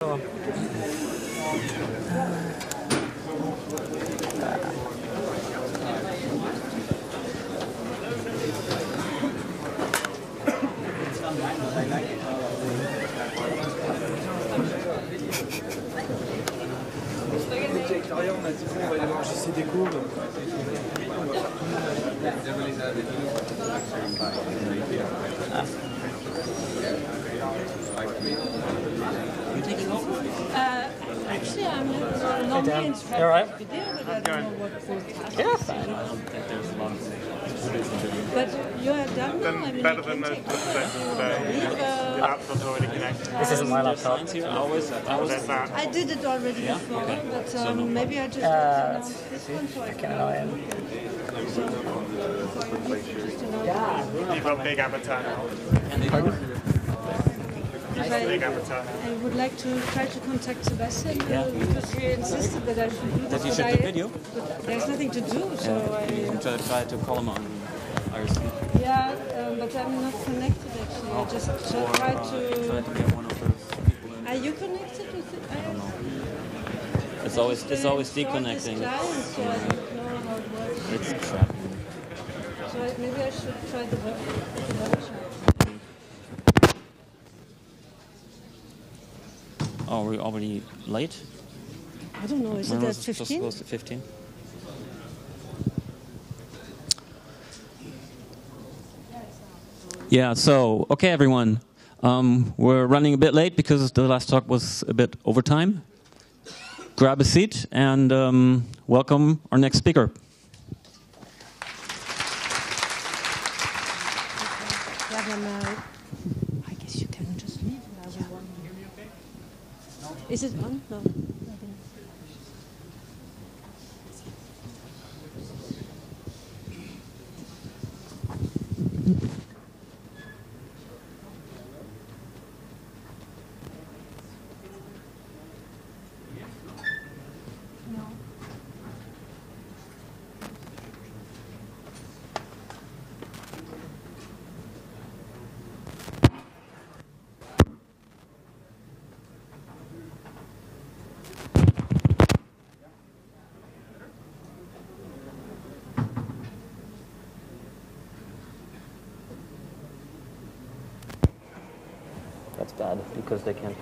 On a dit qu'on va aller voir JC Déco. Actually, I'm normally interested in video, but I don't know what full task. Yeah, fine. I don't think there's a lot of things. But you are done now? I mean, Better than most of the laptop's already connected. This isn't my laptop. I did it already before, but maybe I just this one so I Fucking annoying. You've got big avatar now. Pardon? Big avatar now. I would like to try to contact Sebastian because he insisted that I should do this. That you should do video? But there's nothing to do, so You can try to call him on IRC. yeah, but I'm not connected actually. I just try to. Try to get one of those people in. Are you connected with it? I don't know. It's always deconnecting. So I don't know how it works. It's crap. So maybe I should try the web chat. Oh, are we already late? I don't know. Is When it was at it 15? supposed to 15? Yeah, so, okay, everyone. We're running a bit late because the last talk was a bit over time. Grab a seat and welcome our next speaker. I guess you can just leave now. Hear me okay? Is it on? No. That's bad because they can't.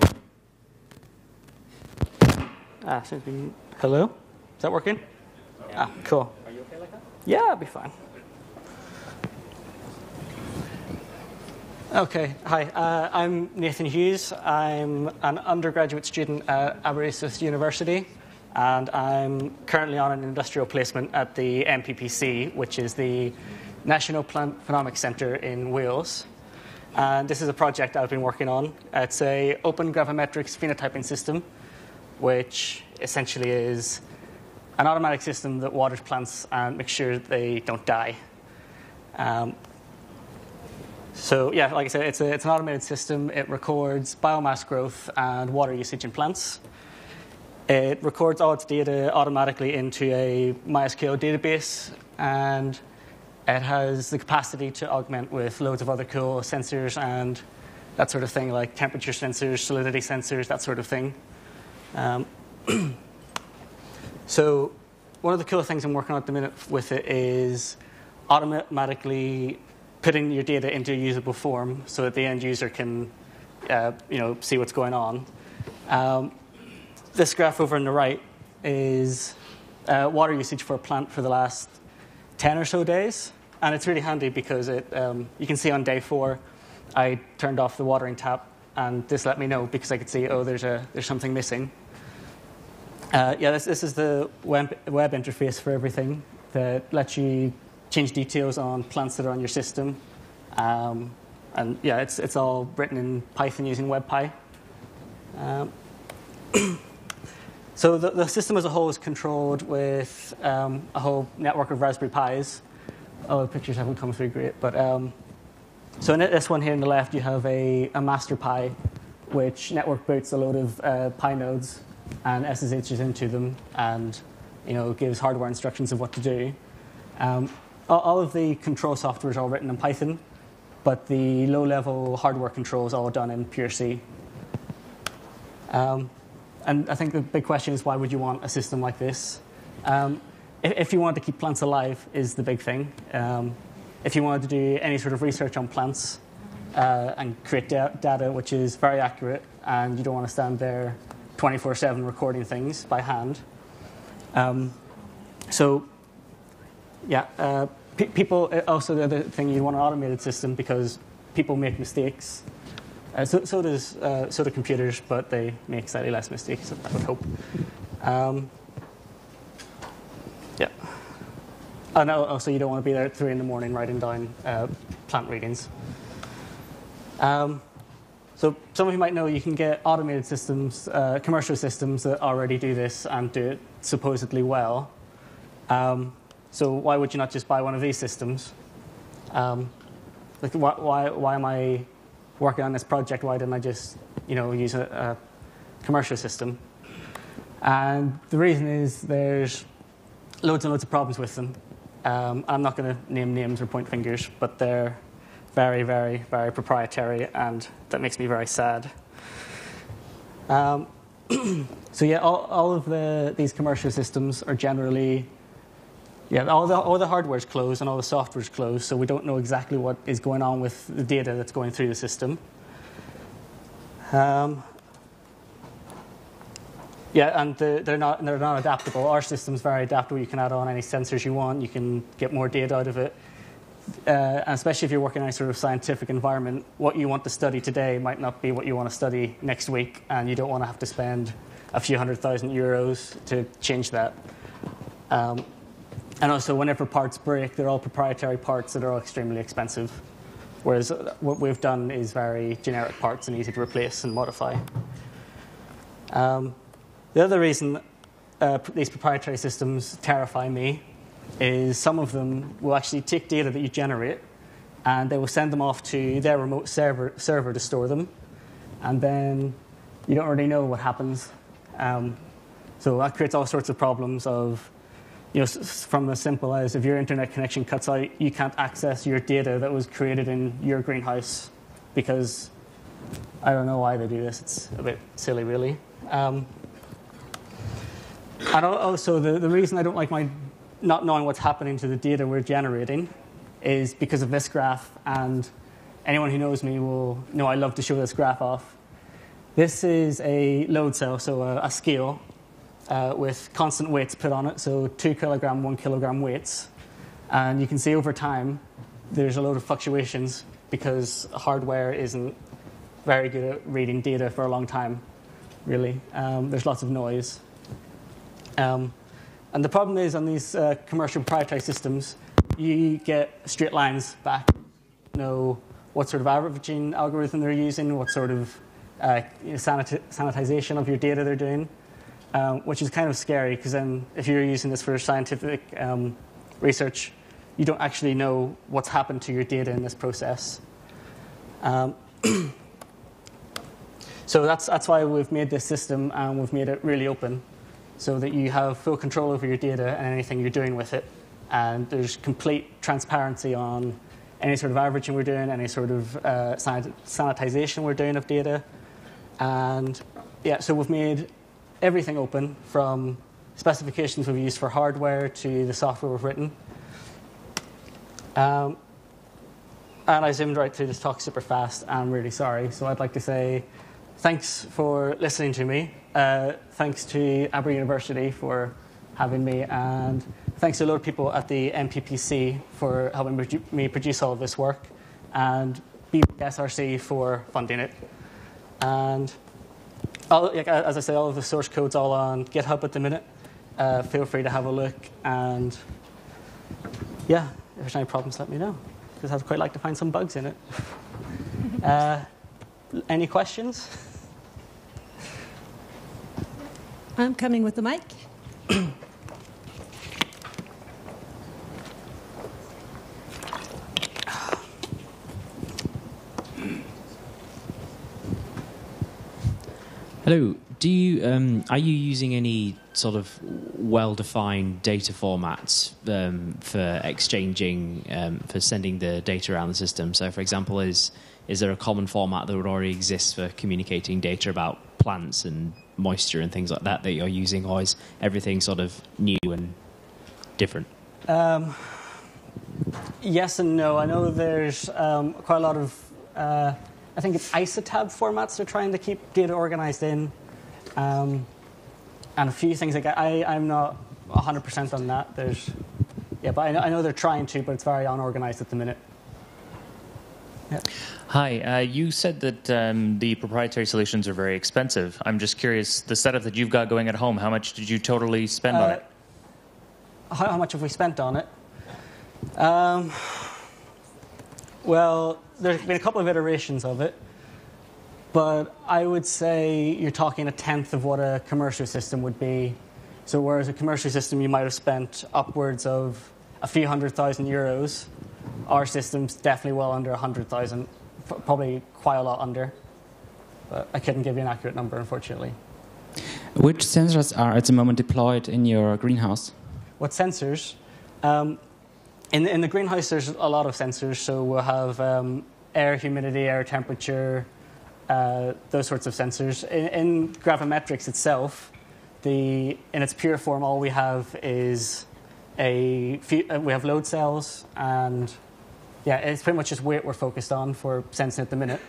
Seems to be. Hello? Is that working? Yeah. Cool. Are you okay like that? Yeah, I'll be fine. Okay, hi. I'm Nathan Hughes. I'm an undergraduate student at Aberystwyth University, and I'm currently on an industrial placement at the MPPC, which is the National Plant Phenomics Centre in Wales. And this is a project I've been working on. It's an open gravimetric phenotyping system, which essentially is an automatic system that waters plants and makes sure they don't die. So yeah, like I said, it's an automated system. It records biomass growth and water usage in plants. It records all its data automatically into a MySQL database, and it has the capacity to augment with loads of other cool sensors and that sort of thing, like temperature sensors, salinity sensors, that sort of thing. So one of the cool things I'm working on at the minute with it is automatically putting your data into a usable form so that the end user can see what's going on. This graph over on the right is water usage for a plant for the last 10 or so days. And it's really handy because you can see on day 4, I turned off the watering tap, and this let me know because I could see, oh, there's something missing. This is the web interface for everything that lets you change details on plants that are on your system. And yeah, it's all written in Python using WebPy. So the system as a whole is controlled with a whole network of Raspberry Pis. Oh, the pictures haven't come through great. But so in this one here on the left, you have a master Pi, which network boots a load of Pi nodes and SSHs into them, and gives hardware instructions of what to do. All of the control software is all written in Python, but the low-level hardware control is all done in pure C. And I think the big question is, why would you want a system like this? If you want to keep plants alive is the big thing. If you wanted to do any sort of research on plants and create data which is very accurate, and you don't want to stand there 24/7 recording things by hand. People, also the other thing, you want an automated system because people make mistakes. So do computers, but they make slightly less mistakes, I would hope. And also, you don't want to be there at 3 in the morning writing down plant readings. So some of you might know you can get automated systems, commercial systems that already do this and do it supposedly well. So why would you not just buy one of these systems? Why am I working on this project? Why didn't I just, use a commercial system? And the reason is there's loads and loads of problems with them. I'm not going to name names or point fingers, but they're very, very, very proprietary, and that makes me very sad. All of these commercial systems are generally, all the hardware's closed and all the software's closed, so we don't know exactly what is going on with the data that's going through the system. And they're not adaptable. Our system's very adaptable. You can add on any sensors you want. You can get more data out of it. And especially if you're working in any sort of scientific environment, what you want to study today might not be what you want to study next week, and you don't want to have to spend a few €100,000 to change that. And also, whenever parts break, they're all proprietary parts that are all extremely expensive, whereas what we've done is very generic parts and easy to replace and modify. The other reason these proprietary systems terrify me is some of them will actually take data that you generate, and they will send them off to their remote server to store them, and then you don't really know what happens. So that creates all sorts of problems of, from as simple as if your internet connection cuts out, you can't access your data that was created in your greenhouse because I don't know why they do this. It's a bit silly, really. And also, the reason I don't like not knowing what's happening to the data we're generating is because of this graph, and anyone who knows me will know I love to show this graph off. This is a load cell, so a scale with constant weights put on it, so 2 kilogram, 1 kilogram weights. And you can see over time there's a load of fluctuations because hardware isn't very good at reading data for a long time, really. There's lots of noise. And the problem is on these commercial proprietary systems, you get straight lines back. You know what sort of averaging algorithm they're using, what sort of sanitization of your data they're doing, which is kind of scary because then if you're using this for scientific research, you don't actually know what's happened to your data in this process. So that's why we've made this system and we've made it really open, so that you have full control over your data and anything you're doing with it. And there's complete transparency on any sort of averaging we're doing, any sort of sanitization we're doing of data. And so we've made everything open, from specifications we've used for hardware to the software we've written. And I zoomed right through this talk super fast. I'm really sorry. So I'd like to say thanks for listening to me. Thanks to Aberystwyth University for having me, and thanks to a lot of people at the MPPC for helping me produce all of this work, and BSRC for funding it. And as I say, all of the source code's all on GitHub at the minute. Feel free to have a look, and if there's any problems, let me know, because I'd quite like to find some bugs in it. Any questions? I'm coming with the mic. Hello. Are you using any sort of well-defined data formats for exchanging, for sending the data around the system? So, for example, is there a common format that would already exist for communicating data about plants and moisture and things like that you're using, or is everything sort of new and different? Yes and no. I know there's quite a lot of, I think it's isotab formats they're trying to keep data organized in, and a few things like I'm not 100% on that. But I know they're trying to, but it's very unorganized at the minute. Yeah. Hi, you said that the proprietary solutions are very expensive. I'm just curious, the setup that you've got going at home, how much did you totally spend on it? How much have we spent on it? Well, there's been a couple of iterations of it, but I would say you're talking 1/10 of what a commercial system would be. So whereas a commercial system you might have spent upwards of a few €100,000, our system's definitely well under 100,000, probably quite a lot under. But I couldn't give you an accurate number, unfortunately. Which sensors are at the moment deployed in your greenhouse? What sensors? In the greenhouse, there's a lot of sensors. So we'll have air humidity, air temperature, those sorts of sensors. In gravimetrics itself, in its pure form, all we have is we have load cells, and yeah, it's pretty much just weight we're focused on for sensing at the minute.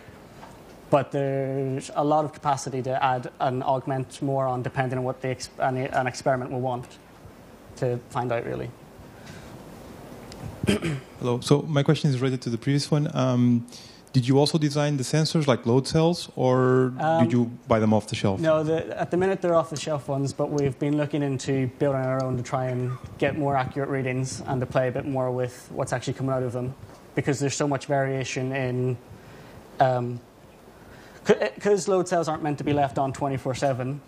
But there's a lot of capacity to add and augment more on, depending on what an experiment will want to find out, really. Hello. So my question is related to the previous one. Did you also design the sensors like load cells, or did you buy them off the shelf? No, at the minute they're off-the-shelf ones, but we've been looking into building our own to try and get more accurate readings and to play a bit more with what's actually coming out of them, because there's so much variation in... Because load cells aren't meant to be left on 24/7,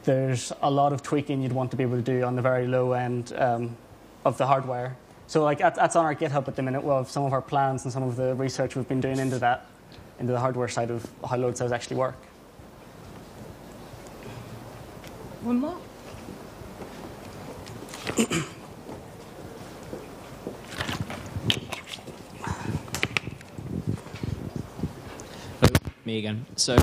there's a lot of tweaking you'd want to be able to do on the very low end of the hardware. So like that's on our GitHub at the minute. We'll have some of our plans and some of the research we've been doing into the hardware side of how load cells actually work. One more. Me again. So,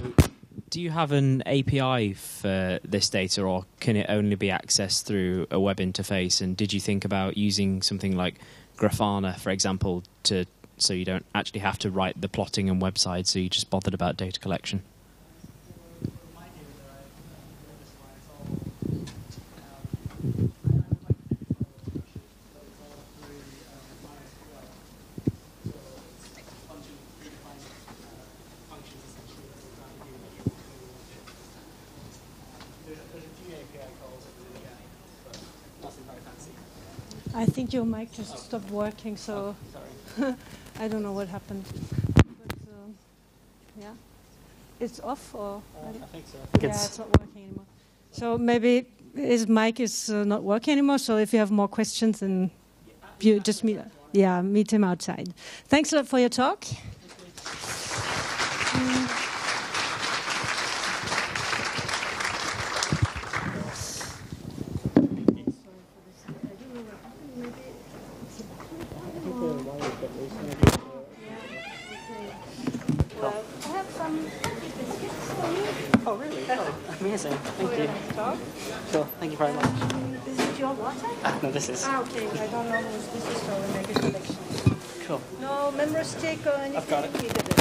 do you have an API for this data, or can it only be accessed through a web interface? And did you think about using something like Grafana, for example, so you don't actually have to write the plotting and website, so you just bothered about data collection? I think your mic just stopped working, so I don't know what happened. But, yeah, it's off, or I think so. yeah, it's not working anymore. So maybe his mic is not working anymore. So if you have more questions, then you just meet him outside. Thanks a lot for your talk. Oh, really? Oh, amazing. Thank you. Sure. Thank you very much. Is it your water? No, this is. Okay. I don't know who this is, so we make a selection. Cool. No memory stick or anything? I've got it.